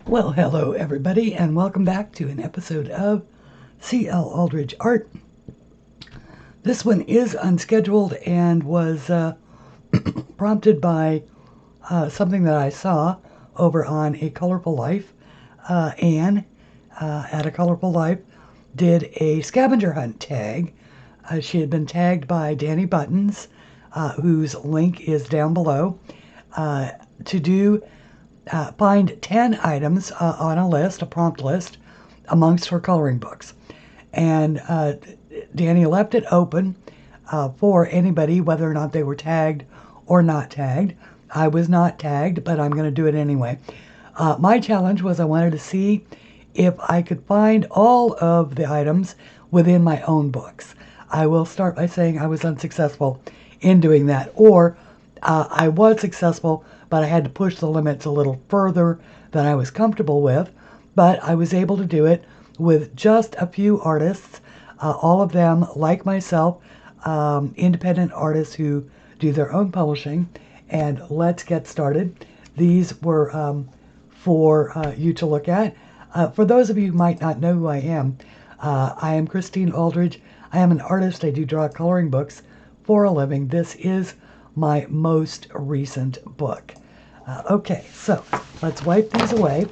Well, hello everybody, and welcome back to an episode of CLAldridgeArt. This one is unscheduled and was prompted by something that I saw over on A Colorful Life. Anne at A Colorful Life did a scavenger hunt tag. She had been tagged by Danny Buttons, whose link is down below, to do find 10 items on a list, a prompt list, amongst her coloring books. And Danny left it open for anybody, whether or not they were tagged or not tagged. I was not tagged, but I'm going to do it anyway. My challenge was I wanted to see if I could find all of the items within my own books. I will start by saying I was unsuccessful in doing that, or I was successful, but I had to push the limits a little further than I was comfortable with. But I was able to do it with just a few artists, all of them, like myself, independent artists who do their own publishing. And let's get started. These were for you to look at. For those of you who might not know who I am Christine Aldridge. I am an artist. I do draw coloring books for a living. This is my most recent book. Okay, so let's wipe these away.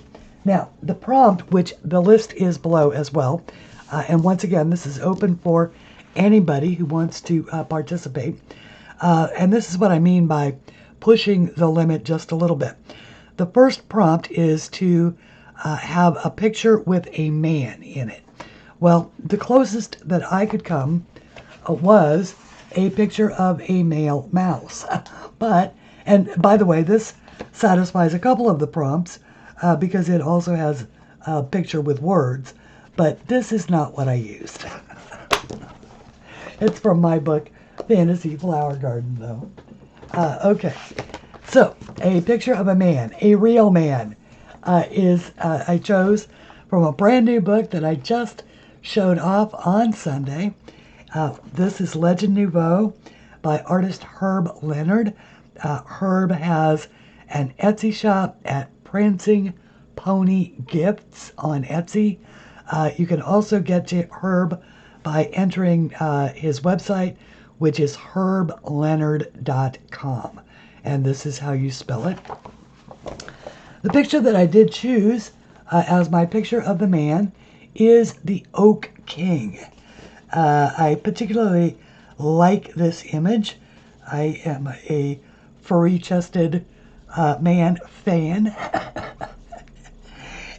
Now, the prompt, which the list is below as well, and once again, this is open for anybody who wants to participate. And this is what I mean by pushing the limit just a little bit. The first prompt is to have a picture with a man in it. Well, the closest that I could come was a picture of a male mouse. And by the way, this satisfies a couple of the prompts because it also has a picture with words, but this is not what I used. It's from my book, Fantasy Flower Garden, though. Okay, so a picture of a man, a real man, I chose from a brand new book that I just showed off on Sunday. This is Legend Nouveau by artist Herb Leonard. Herb has an Etsy shop at Prancing Pony Gifts on Etsy. You can also get to Herb by entering his website, which is herbleonard.com. And this is how you spell it. The picture that I did choose as my picture of the man is the Oak King. I particularly like this image. I am a furry-chested man fan.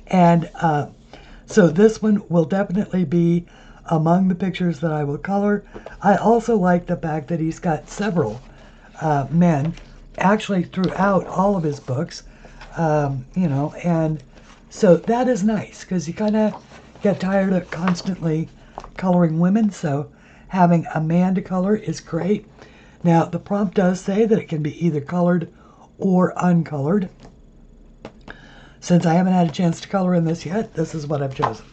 And so this one will definitely be among the pictures that I will color. I also like the fact that he's got several men actually throughout all of his books, and so that is nice because you kind of get tired of constantly coloring women, so having a man to color is great. Now, the prompt does say that it can be either colored or uncolored. Since I haven't had a chance to color in this yet, this is what I've chosen.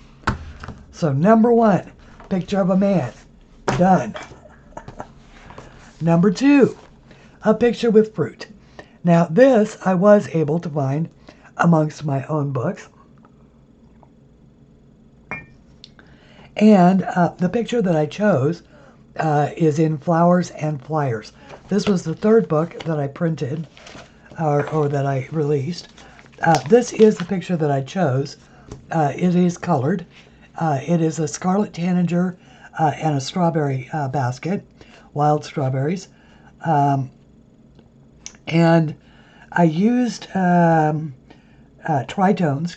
So number 1, picture of a man. Done. Number 2, a picture with fruit. Now this I was able to find amongst my own books. And the picture that I chose is in Flowers and Flyers. This was the third book that I printed, or that I released. This is the picture that I chose. It is colored. It is a scarlet tanager and a strawberry basket, wild strawberries. And I used tritones,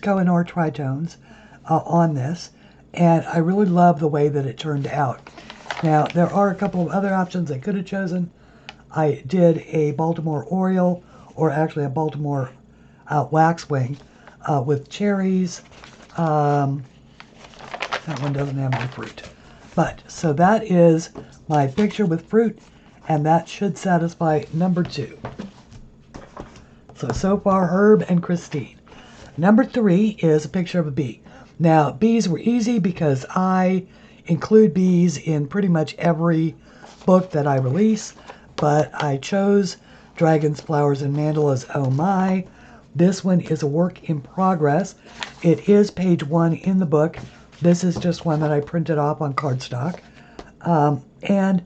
Kohinoor tritones, on this. And I really love the way that it turned out. Now, there are a couple of other options I could have chosen. I did a Baltimore Oriole, or actually a Baltimore waxwing with cherries. That one doesn't have any fruit. But, so that is my picture with fruit, and that should satisfy number 2. So far, Herb and Christine. Number 3 is a picture of a bee. Now, bees were easy because I include bees in pretty much every book that I release, but I chose Dragons, Flowers, and Mandalas, Oh My, This one is a work in progress. It is page 1 in the book. This is just one that I printed off on cardstock. And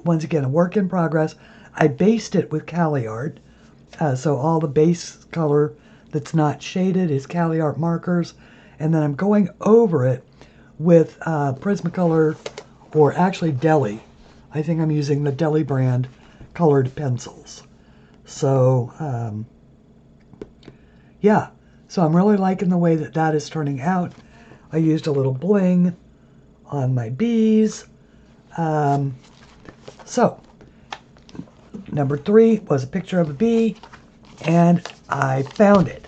once again, a work in progress. I based it with CLALridgeArt. So all the base color that's not shaded is CLALridgeArt markers. And then I'm going over it with Prismacolor, or actually Deli. I think I'm using the Deli brand colored pencils. So, yeah. So I'm really liking the way that that is turning out. I used a little bling on my bees. So, number 3 was a picture of a bee, and I found it.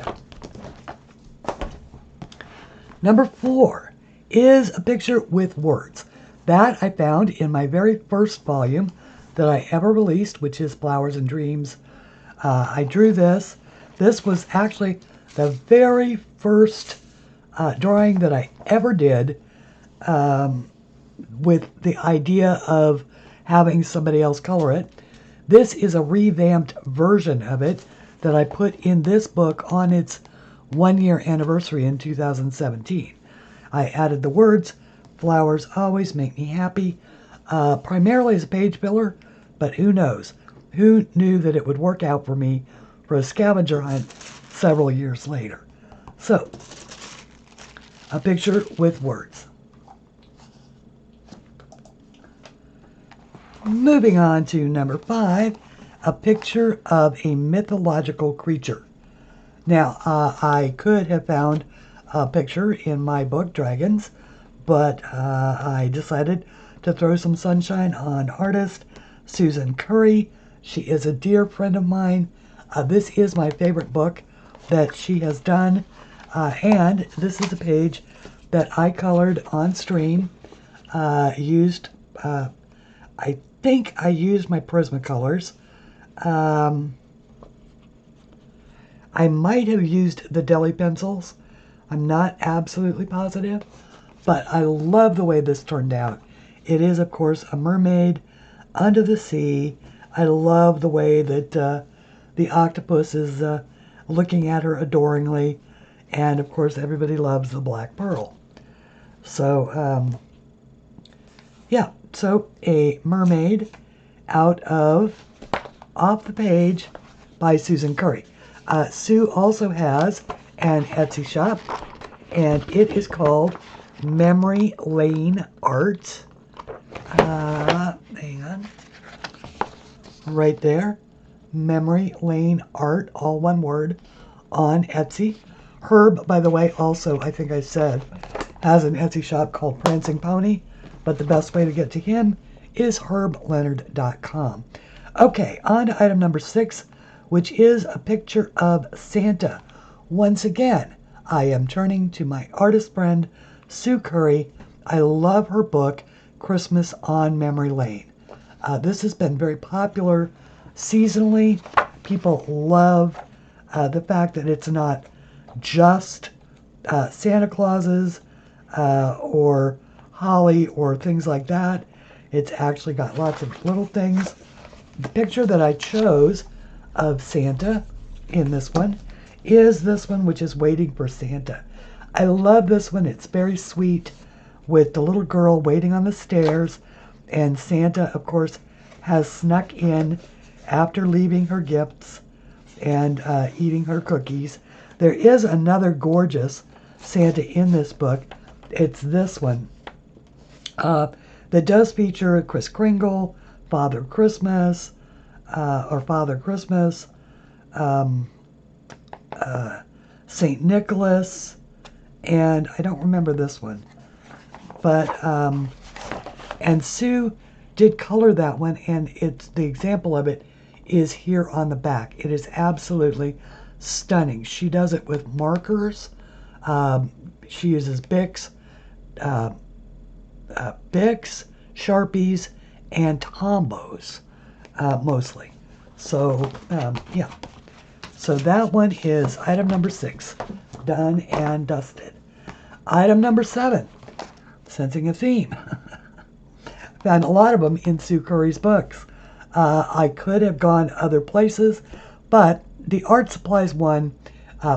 Number 4 is a picture with words. That I found in my very first volume that I ever released, which is Flowers and Dreams. I drew this. This was actually the very first drawing that I ever did with the idea of having somebody else color it. This is a revamped version of it that I put in this book on its 1-year anniversary in 2017. I added the words, "Flowers always make me happy," primarily as a page filler, but who knows? Who knew that it would work out for me for a scavenger hunt several years later? So, a picture with words. Moving on to number 5, a picture of a mythological creature. Now, I could have found a picture in my book, Dragons, but I decided to throw some sunshine on artist Susan Curry. She is a dear friend of mine. This is my favorite book that she has done, and this is a page that I colored on stream. I think I used my Prismacolors. I might have used the Deli pencils. I'm not absolutely positive, but I love the way this turned out. It is, of course, a mermaid under the sea. I love the way that the octopus is looking at her adoringly. And, of course, everybody loves the black pearl. So, yeah. So, a mermaid off the page by Susan Curry. Sue also has an Etsy shop, and it is called Memory Lane Art. Hang on. Right there. Memory Lane Art, all one word, on Etsy. Herb, by the way, also, I think I said, has an Etsy shop called Prancing Pony, but the best way to get to him is herbleonard.com. Okay, on to item number 6, which is a picture of Santa. Once again, I am turning to my artist friend, Sue Curry. I love her book, Christmas on Memory Lane. This has been very popular seasonally. People love the fact that it's not just Santa Clauses or holly or things like that. It's actually got lots of little things. The picture that I chose of Santa in this one is this one, which is Waiting for Santa. I love this one. It's very sweet with the little girl waiting on the stairs, and Santa, of course, has snuck in after leaving her gifts and eating her cookies. There is another gorgeous Santa in this book. It's this one that does feature Kris Kringle, Father Christmas, St. Nicholas, and I don't remember this one. But, and Sue did color that one, and it's the example of it is here on the back. It is absolutely stunning. She does it with markers. She uses Bics, Sharpies, and Tombos, mostly. So, yeah. So that one is item number 6, done and dusted. Item number 7, sensing a theme. Found a lot of them in Sue Curry's books. I could have gone other places, but the art supplies one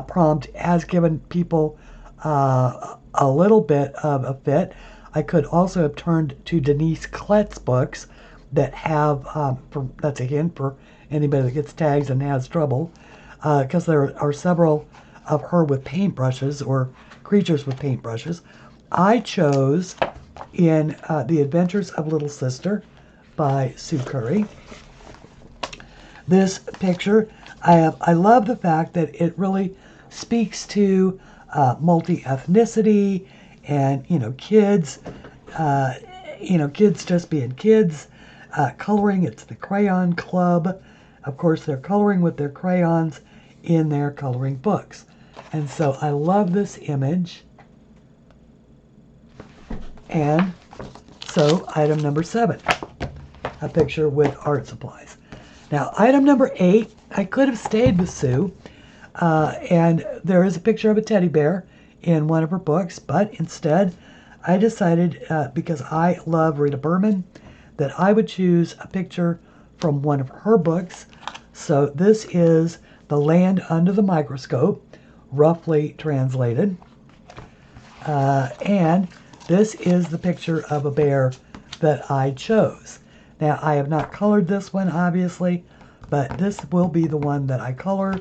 prompt has given people a little bit of a fit. I could also have turned to Denise Klett's books that have, that's a hint for anybody that gets tags and has trouble, because there are several of her with paintbrushes or creatures with paintbrushes. I chose in The Adventures of Little Sister by Sue Curry. This picture, I love the fact that it really speaks to multi-ethnicity and, kids, kids just being kids. Coloring, it's the Crayon Club. Of course, they're coloring with their crayons in their coloring books. And so I love this image. And so item number 7, a picture with art supplies. Now, item number 8, I could have stayed with Sue, and there is a picture of a teddy bear in one of her books, but instead I decided, because I love Rita Berman, that I would choose a picture from one of her books. So this is The Land Under the Microscope, roughly translated. And this is the picture of a bear that I chose. Now, I have not colored this one, obviously, but this will be the one that I color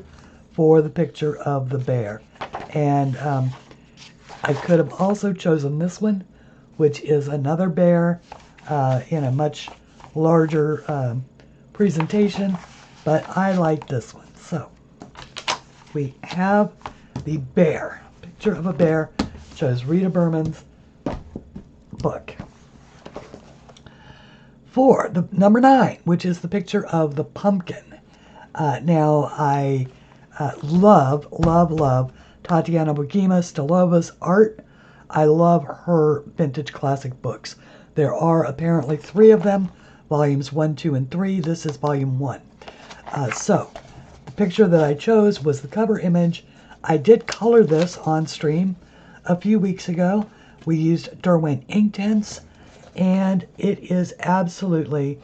for the picture of the bear. And I could have also chosen this one, which is another bear in a much larger presentation, but I like this one. So we have the bear, picture of a bear, chose Rita Berman's book. For the number 9, which is the picture of the pumpkin. Now I love Tatiana Bogima-Stilova's art. I love her vintage classic books. There are apparently 3 of them, volumes 1, 2, and 3. This is volume 1. So the picture that I chose was the cover image. I did color this on stream a few weeks ago. We used Derwent Inktense, and it is absolutely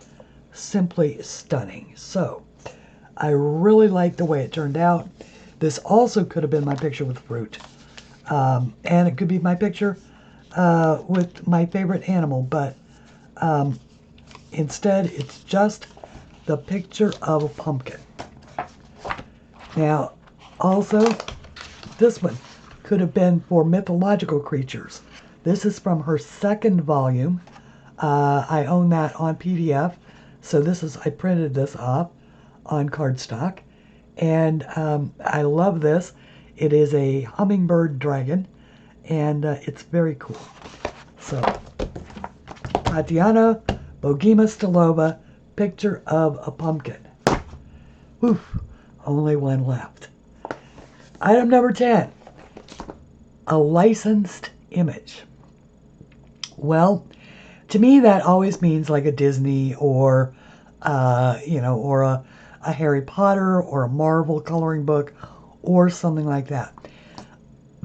simply stunning. So I really like the way it turned out. This also could have been my picture with fruit, and it could be my picture with my favorite animal, but instead it's just the picture of a pumpkin. Now, also, this one could have been for mythological creatures. This is from her 2nd volume. I own that on PDF, so I printed this off on cardstock, and I love this. It is a hummingbird dragon, and it's very cool. So, Tatiana Bogima-Stilova, picture of a pumpkin. Oof, only one left. Item number 10, a licensed image. Well, to me that always means like a Disney or, or a Harry Potter or a Marvel coloring book or something like that.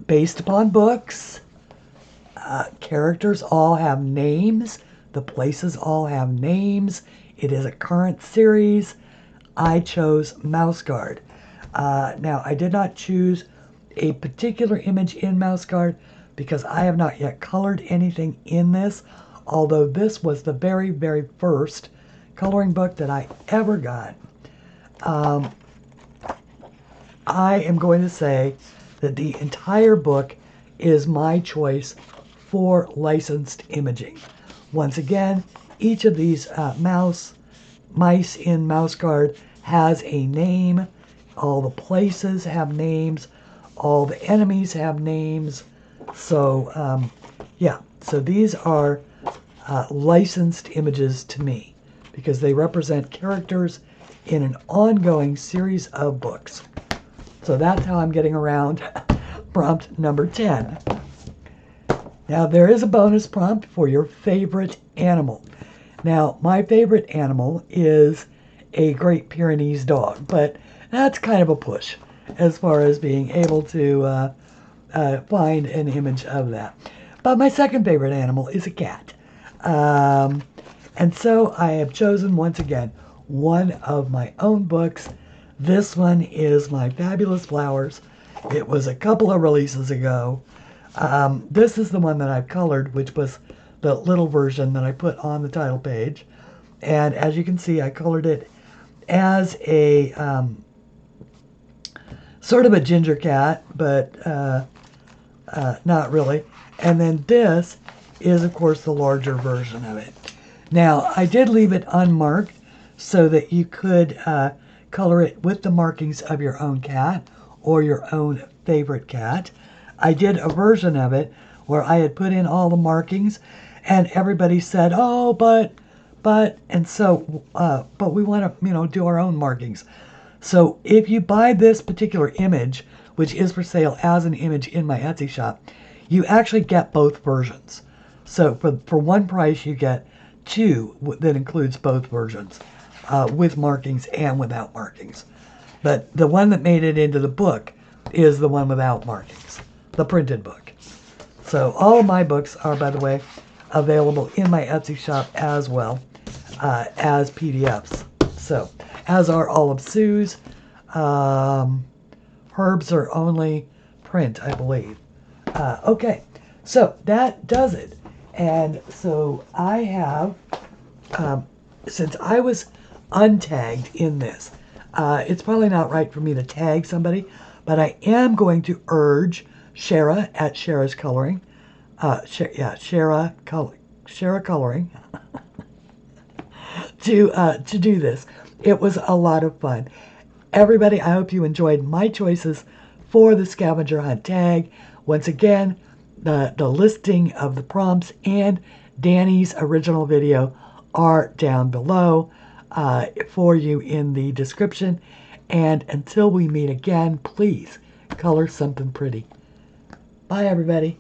Based upon books, characters all have names. The places all have names. It is a current series. I chose Mouse Guard. Now, I did not choose a particular image in Mouse Guard because I have not yet colored anything in this, although this was the very, very first coloring book that I ever got. I am going to say that the entire book is my choice for licensed imaging. Once again, each of these mice in Mouse Guard has a name. All the places have names. All the enemies have names. So, so these are licensed images to me because they represent characters in an ongoing series of books. So that's how I'm getting around prompt number 10. Now, there is a bonus prompt for your favorite animal. Now, my favorite animal is a Great Pyrenees dog, but that's kind of a push as far as being able to find an image of that. But my second favorite animal is a cat. And so I have chosen, once again, one of my own books This one is my Fabulous Flowers. It was a couple of releases ago. This is the one that I've colored, which was the little version that I put on the title page. And as you can see, I colored it as a sort of a ginger cat, but not really. And then this is, of course, the larger version of it. Now, I did leave it unmarked so that you could color it with the markings of your own cat or your own favorite cat. I did a version of it where I had put in all the markings, and everybody said, "Oh, but," and so, but we want to, do our own markings. So if you buy this particular image, which is for sale as an image in my Etsy shop, you actually get both versions. So for one price, you get two that includes both versions, with markings and without markings. But the one that made it into the book is the one without markings, the printed book. So all of my books are, by the way, available in my Etsy shop as well, as PDFs. So, as are all of Sue's. Herb's are only print, I believe. Okay, so that does it. And so I have, since I was untagged in this, it's probably not right for me to tag somebody, but I am going to urge Shara at Shara's Coloring, Shara Coloring, to do this. It was a lot of fun. Everybody, I hope you enjoyed my choices for the scavenger hunt tag. Once again, the listing of the prompts and Danny's original video are down below for you in the description. And until we meet again, please color something pretty. Bye, everybody.